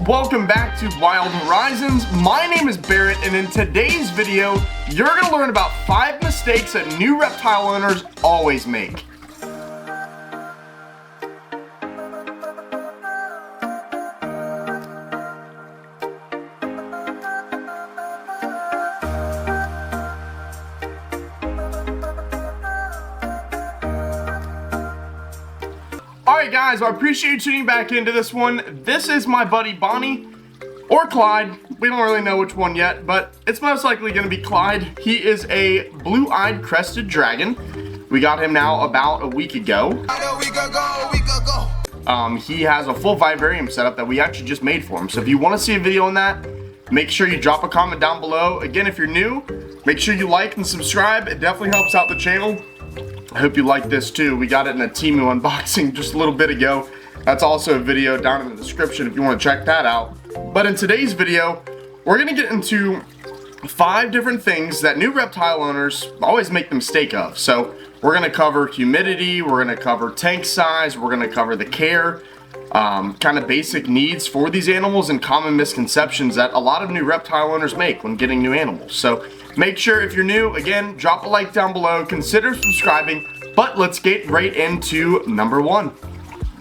welcome back to Wild Horizons. My name is Barrett, and in today's video, you're going to learn about 5 mistakes that new reptile owners always make. Alright guys, I appreciate you tuning back into this one. This is my buddy Bonnie, or Clyde. We don't really know which one yet, but it's most likely going to be Clyde. He is a blue-eyed crested dragon. We got him now about a week ago. He has a full vivarium setup that we actually just made for him. So if you want to see a video on that, make sure you drop a comment down below. Again, if you're new, make sure you like and subscribe. It definitely helps out the channel. I hope you like this too. We got it in a Temu unboxing just a little bit ago. That's also a video down in the description if you want to check that out. But in today's video, we're going to get into 5 different things that new reptile owners always make the mistake of. So we're going to cover humidity, we're going to cover tank size, we're going to cover the care, kind of basic needs for these animals and common misconceptions that a lot of new reptile owners make when getting new animals. So make sure if you're new, again, drop a like down below, consider subscribing, but let's get right into number 1.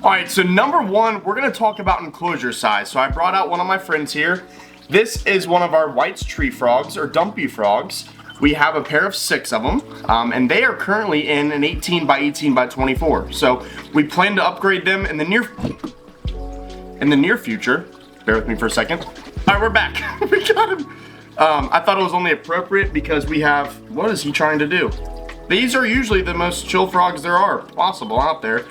Alright, so number 1, we're going to talk about enclosure size. So I brought out one of my friends here. This is one of our White's tree frogs, or dumpy frogs. We have a pair of 6 of them, and they are currently in an 18 by 18 by 24. So we plan to upgrade them in the near future. Bear with me for a second. Alright, we're back. We got him. I thought it was only appropriate because we have, what is he trying to do? These are usually the most chill frogs there are possible out there,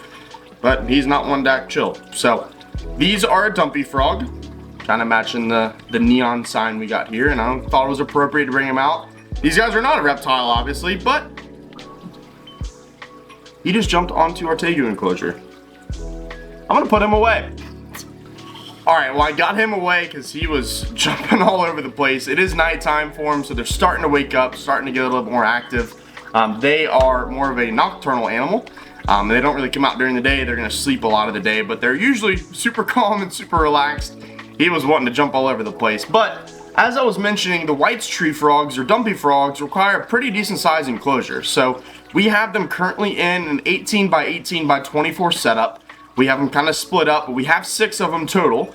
but he's not one to act chill. So these are a dumpy frog, kind of matching the neon sign we got here, and I thought it was appropriate to bring him out. These guys are not a reptile, obviously, but he just jumped onto our Tegu enclosure. I'm gonna put him away. Alright, well I got him away because he was jumping all over the place. It is nighttime for him, so they're starting to wake up, starting to get a little bit more active. They are more of a nocturnal animal. They don't really come out during the day. They're going to sleep a lot of the day, but they're usually super calm and super relaxed. He was wanting to jump all over the place. But as I was mentioning, the White's tree frogs or dumpy frogs require a pretty decent size enclosure. So we have them currently in an 18 by 18 by 24 setup. We have them kind of split up, but we have 6 of them total.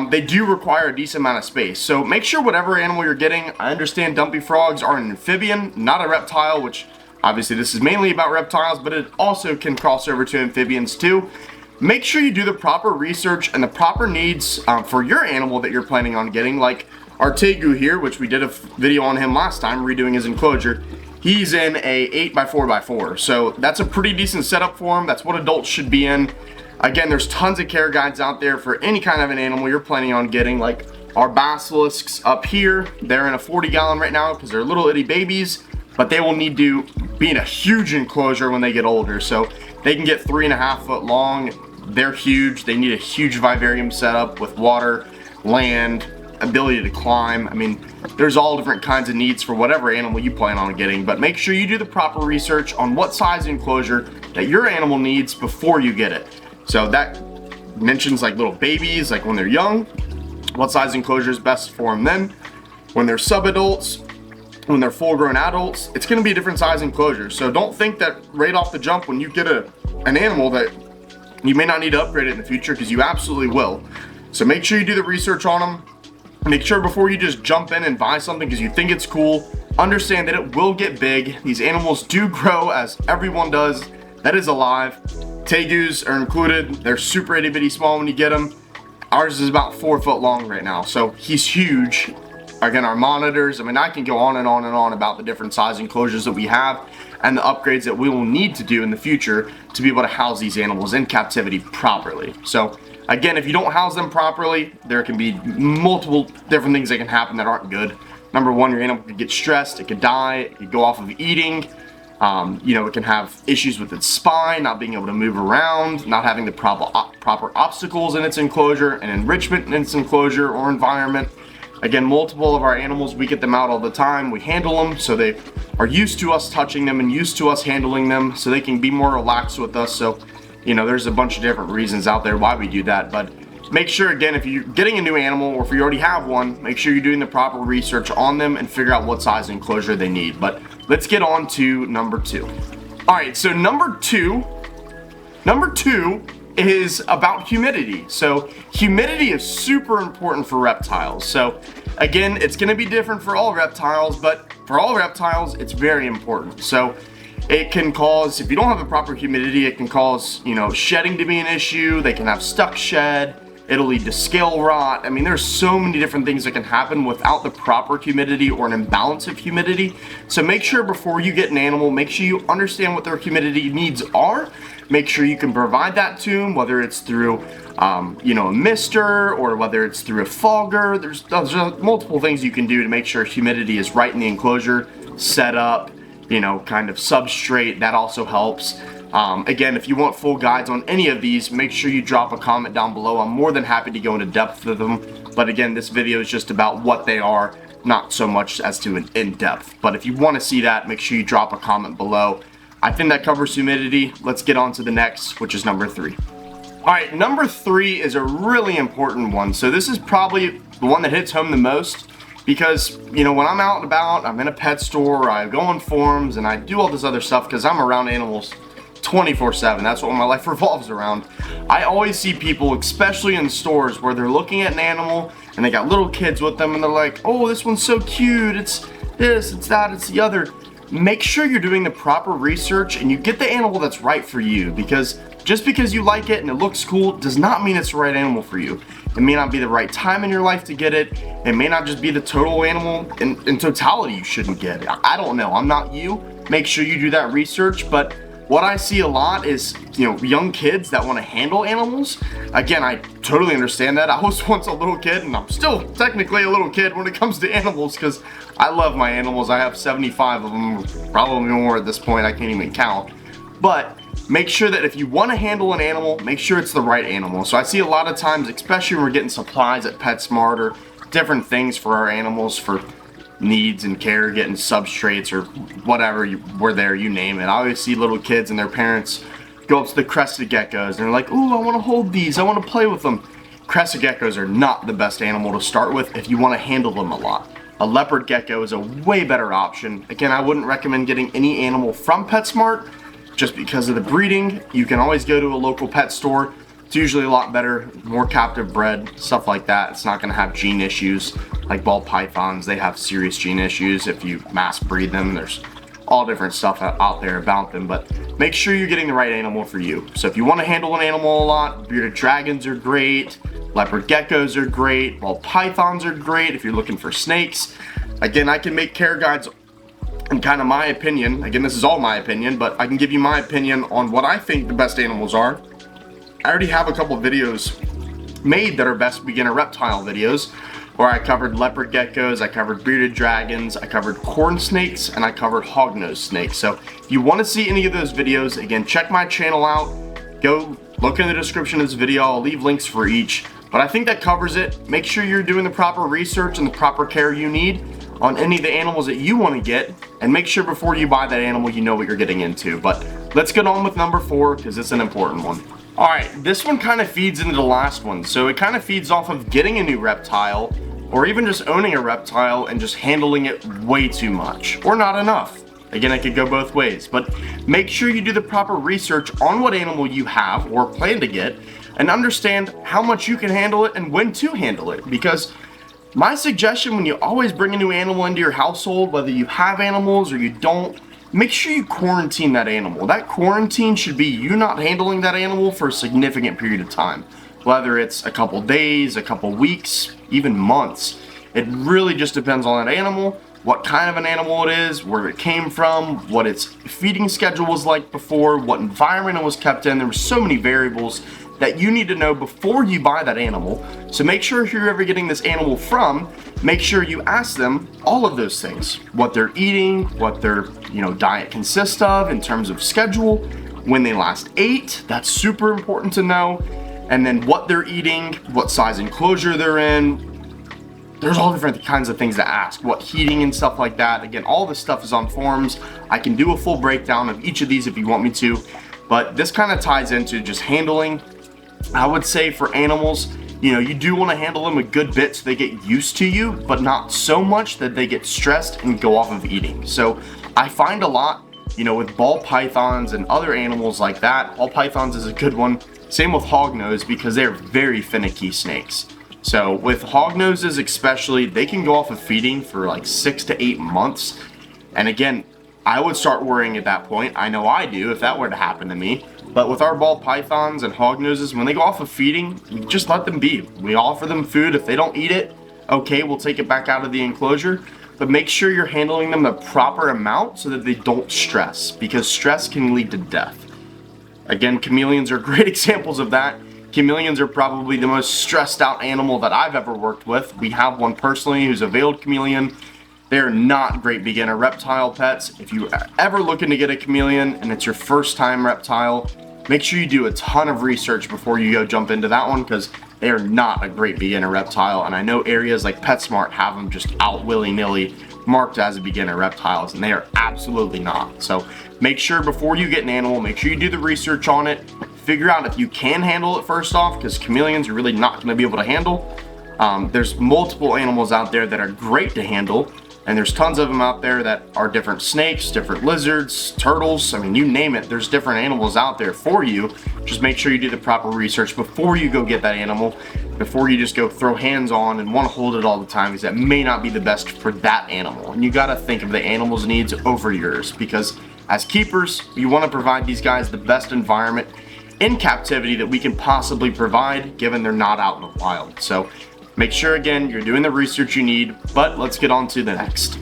They do require a decent amount of space. So make sure whatever animal you're getting, I understand dumpy frogs are an amphibian, not a reptile, which obviously this is mainly about reptiles, but it also can cross over to amphibians too. Make sure you do the proper research and the proper needs for your animal that you're planning on getting, like our Tegu here, which we did a video on him last time, redoing his enclosure. He's in a 8 by 4 by 4, so that's a pretty decent setup for him. That's what adults should be in. Again, there's tons of care guides out there for any kind of an animal you're planning on getting, like our basilisks up here. They're in a 40-gallon right now because they're little itty babies, but they will need to be in a huge enclosure when they get older. So they can get 3.5 foot long. They're huge. They need a huge vivarium setup with water, land, ability to climb. I mean, there's all different kinds of needs for whatever animal you plan on getting, but make sure you do the proper research on what size enclosure that your animal needs before you get it. So that mentions like little babies, like when they're young, what size enclosure is best for them then. When they're sub-adults, when they're full-grown adults, it's going to be a different size enclosure. So don't think that right off the jump when you get an animal that you may not need to upgrade it in the future, because you absolutely will. So make sure you do the research on them. Make sure before you just jump in and buy something because you think it's cool, understand that it will get big. These animals do grow, as everyone does. That is alive. Tegus are included. They're super itty bitty small when you get them. Ours is about 4 foot long right now, so he's huge. Again, our monitors, I mean, I can go on and on and on about the different size enclosures that we have and the upgrades that we will need to do in the future to be able to house these animals in captivity properly. So again, if you don't house them properly, there can be multiple different things that can happen that aren't good. Number 1, your animal could get stressed, it could die, it could go off of eating. You know, it can have issues with its spine, not being able to move around, not having the proper obstacles in its enclosure and enrichment in its enclosure or environment. Again, multiple of our animals, we get them out all the time. We handle them so they are used to us touching them and used to us handling them, so they can be more relaxed with us. So, you know, there's a bunch of different reasons out there why we do that, but make sure, again, if you're getting a new animal or if you already have one, make sure you're doing the proper research on them and figure out what size enclosure they need. But let's get on to number 2. All right, so number two is about humidity. So humidity is super important for reptiles. So again, it's going to be different for all reptiles, but for all reptiles, it's very important. So it can cause, if you don't have the proper humidity, it can cause, shedding to be an issue. They can have stuck shed. It'll lead to scale rot. I mean, there's so many different things that can happen without the proper humidity or an imbalance of humidity. So make sure before you get an animal, make sure you understand what their humidity needs are. Make sure you can provide that to them, whether it's through, a mister or whether it's through a fogger. There's multiple things you can do to make sure humidity is right in the enclosure, set up, kind of substrate. That also helps. Again, if you want full guides on any of these, make sure you drop a comment down below. I'm more than happy to go into depth with them. But again, this video is just about what they are, not so much as to an in-depth. But if you want to see that, make sure you drop a comment below. I think that covers humidity. Let's get on to the next, which is number 3. All right, number 3 is a really important one. So this is probably the one that hits home the most because, when I'm out and about, I'm in a pet store, I go on forums, and I do all this other stuff because I'm around animals 24/7. That's what my life revolves around. I always see people, especially in stores, where they're looking at an animal and they got little kids with them and they're like, oh, this one's so cute, it's this, it's that, it's the other. Make sure you're doing the proper research and you get the animal that's right for you, because just because you like it and it looks cool does not mean it's the right animal for you. It may not be the right time in your life to get it. It may not just be the total animal in totality you shouldn't get it. I don't know. I'm not you. Make sure you do that research. But what I see a lot is, young kids that want to handle animals. Again, I totally understand that. I was once a little kid, and I'm still technically a little kid when it comes to animals because I love my animals. I have 75 of them, probably more at this point. I can't even count. But make sure that if you want to handle an animal, make sure it's the right animal. So I see a lot of times, especially when we're getting supplies at PetSmart or different things for our animals for needs and care, getting substrates or whatever, we're there, you name it. I always see little kids and their parents go up to the crested geckos and they're like, ooh, I want to hold these, I want to play with them. Crested geckos are not the best animal to start with if you want to handle them a lot. A leopard gecko is a way better option. Again, I wouldn't recommend getting any animal from PetSmart just because of the breeding. You can always go to a local pet store. It's usually a lot better, more captive bred, stuff like that. It's not going to have gene issues like ball pythons. They have serious gene issues if you mass breed them. There's all different stuff out there about them, but make sure you're getting the right animal for you. So if you want to handle an animal a lot, bearded dragons are great, leopard geckos are great, ball pythons are great if you're looking for snakes. Again, I can make care guides in kind of my opinion. Again, this is all my opinion, but I can give you my opinion on what I think the best animals are. I already have a couple videos made that are best beginner reptile videos where I covered leopard geckos, I covered bearded dragons, I covered corn snakes, and I covered hognose snakes. So if you want to see any of those videos, again, check my channel out. Go look in the description of this video. I'll leave links for each. But I think that covers it. Make sure you're doing the proper research and the proper care you need on any of the animals that you want to get, and make sure before you buy that animal you know what you're getting into. But let's get on with number 4 because it's an important one. Alright, this one kind of feeds into the last one. So it kind of feeds off of getting a new reptile, or even just owning a reptile and just handling it way too much, or not enough. Again, it could go both ways, but make sure you do the proper research on what animal you have or plan to get, and understand how much you can handle it and when to handle it. Because my suggestion when you always bring a new animal into your household, whether you have animals or you don't, make sure you quarantine that animal. That quarantine should be you not handling that animal for a significant period of time. Whether it's a couple days, a couple weeks, even months. It really just depends on that animal, what kind of an animal it is, where it came from, what its feeding schedule was like before, what environment it was kept in. There were so many variables that you need to know before you buy that animal. So make sure if you're ever getting this animal from, make sure you ask them all of those things. What they're eating, what their diet consists of in terms of schedule, when they last ate, that's super important to know. And then what they're eating, what size enclosure they're in. There's all different kinds of things to ask, what heating and stuff like that. Again, all this stuff is on forums. I can do a full breakdown of each of these if you want me to, but this kind of ties into just handling. I would say for animals, you know, you do want to handle them a good bit so they get used to you, but not so much that they get stressed and go off of eating. So I find a lot, you know, with ball pythons and other animals like that. Ball pythons is a good one. Same with hognose, because they're very finicky snakes. So with hognoses especially, they can go off of feeding for like 6 to 8 months. And again, I would start worrying at that point. I know I do if that were to happen to me. But with our ball pythons and hognoses, when they go off of feeding, we just let them be. We offer them food. If they don't eat it, okay, we'll take it back out of the enclosure. But make sure you're handling them the proper amount so that they don't stress, because stress can lead to death. Again, chameleons are great examples of that. Chameleons are probably the most stressed out animal that I've ever worked with. We have one personally who's a veiled chameleon. They're not great beginner reptile pets. If you are ever looking to get a chameleon and it's your first time reptile, make sure you do a ton of research before you go jump into that one, because they are not a great beginner reptile. And I know areas like PetSmart have them just out willy-nilly marked as a beginner reptiles, and they are absolutely not. So make sure before you get an animal, make sure you do the research on it. Figure out if you can handle it first off, because chameleons are really not going to be able to handle. There's multiple animals out there that are great to handle, and there's tons of them out there that are different snakes, different lizards, turtles. I mean, you name it, there's different animals out there for you. Just make sure you do the proper research before you go get that animal, before you just go throw hands on and want to hold it all the time, because that may not be the best for that animal. And you got to think of the animal's needs over yours, because as keepers, you want to provide these guys the best environment in captivity that we can possibly provide, given they're not out in the wild. So make sure, again, you're doing the research you need, but let's get on to the next.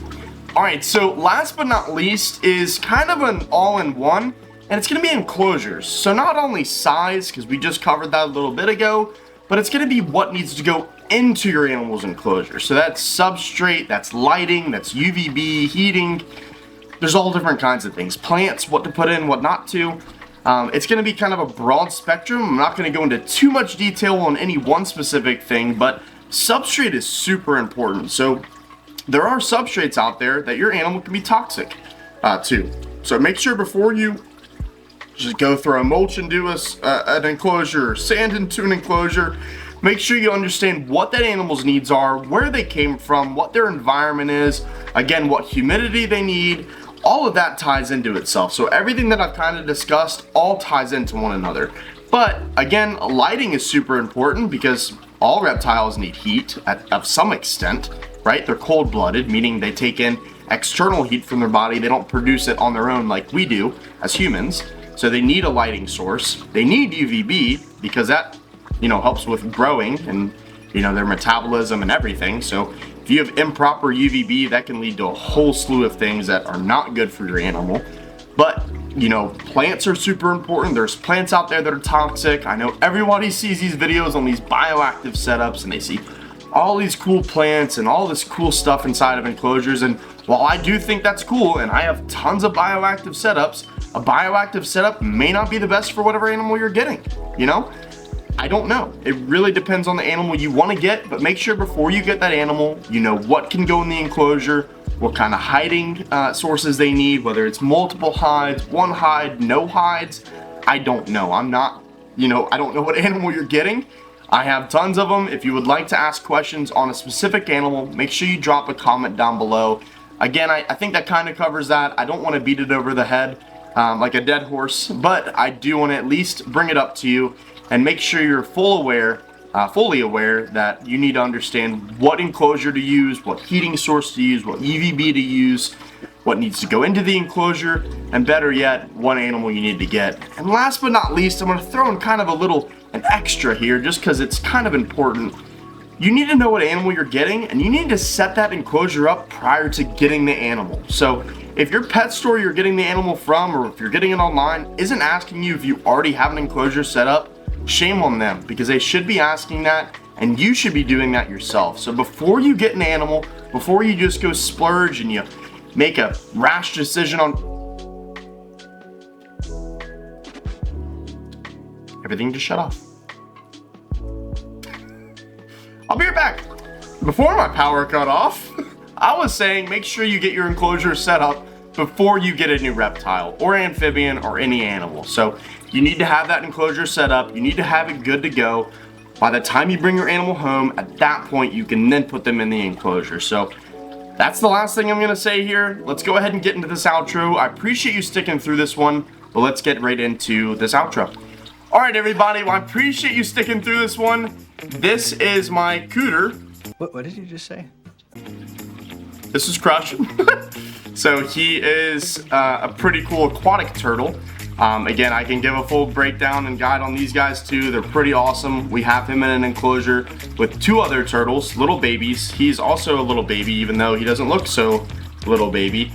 All right, so last but not least is kind of an all-in-one, and it's gonna be enclosures. So not only size, because we just covered that a little bit ago, but it's gonna be what needs to go into your animal's enclosure. So that's substrate, that's lighting, that's UVB, heating. There's all different kinds of things. Plants, what to put in, what not to. It's going to be kind of a broad spectrum. I'm not going to go into too much detail on any one specific thing, but substrate is super important. So there are substrates out there that your animal can be toxic to. So make sure before you just go throw a mulch into an enclosure, sand into an enclosure, make sure you understand what that animal's needs are, where they came from, what their environment is, again, what humidity they need. All of that ties into itself. So everything that I've kind of discussed all ties into one another. But again, lighting is super important, because all reptiles need heat of some extent, right? They're cold-blooded, meaning they take in external heat from their body. They don't produce it on their own like we do as humans. So they need a lighting source. They need UVB, because that, you know, helps with growing and, you know, their metabolism and everything. So if you have improper UVB, that can lead to a whole slew of things that are not good for your animal. But, you know, plants are super important. There's plants out there that are toxic. I know everybody sees these videos on these bioactive setups, and they see all these cool plants and all this cool stuff inside of enclosures. And while I do think that's cool, and I have tons of bioactive setups, a bioactive setup may not be the best for whatever animal you're getting, you know? I don't know. It really depends on the animal you want to get, but make sure before you get that animal, you know what can go in the enclosure, what kind of hiding sources they need, whether it's multiple hides, one hide, no hides. I don't know. I'm not, you know, I don't know what animal you're getting. I have tons of them. If you would like to ask questions on a specific animal, make sure you drop a comment down below. Again, I think that kind of covers that. I don't want to beat it over the head like a dead horse, but I do want to at least bring it up to you and make sure you're fully aware that you need to understand what enclosure to use, what heating source to use, what UVB to use, what needs to go into the enclosure, and better yet, what animal you need to get. And last but not least, I'm going to throw in kind of an extra here, just because it's kind of important. You need to know what animal you're getting, and you need to set that enclosure up prior to getting the animal. So if your pet store you're getting the animal from, or if you're getting it online, isn't asking you if you already have an enclosure set up, shame on them, because they should be asking that, and you should be doing that yourself. So before you get an animal, before you just go splurge and you make a rash decision on... Everything just shut off. I'll be right back. Before my power cut off, I was saying make sure you get your enclosure set up before you get a new reptile or amphibian or any animal. So you need to have that enclosure set up. You need to have it good to go. By the time you bring your animal home, at that point, you can then put them in the enclosure. So that's the last thing I'm going to say here. Let's go ahead and get into this outro. I appreciate you sticking through this one, but let's get right into this outro. All right, everybody. Well, I appreciate you sticking through this one. This is my cooter. What did you just say? This is Crush. So he is a pretty cool aquatic turtle. Again, I can give a full breakdown and guide on these guys too. They're pretty awesome. We have him in an enclosure with 2 other turtles, little babies. He's also a little baby, even though he doesn't look so little baby.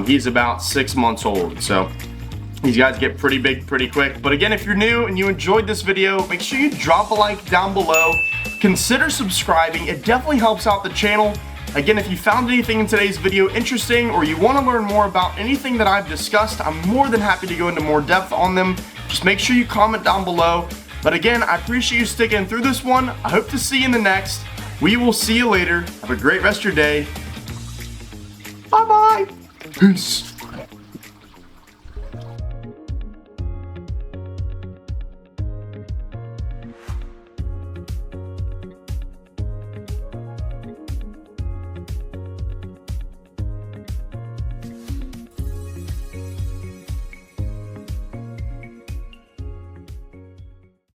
He's about 6 months old. So these guys get pretty big pretty quick. But again, if you're new and you enjoyed this video, make sure you drop a like down below. Consider subscribing. It definitely helps out the channel. Again, if you found anything in today's video interesting or you want to learn more about anything that I've discussed, I'm more than happy to go into more depth on them. Just make sure you comment down below. But again, I appreciate you sticking through this one. I hope to see you in the next. We will see you later. Have a great rest of your day. Bye-bye. Peace.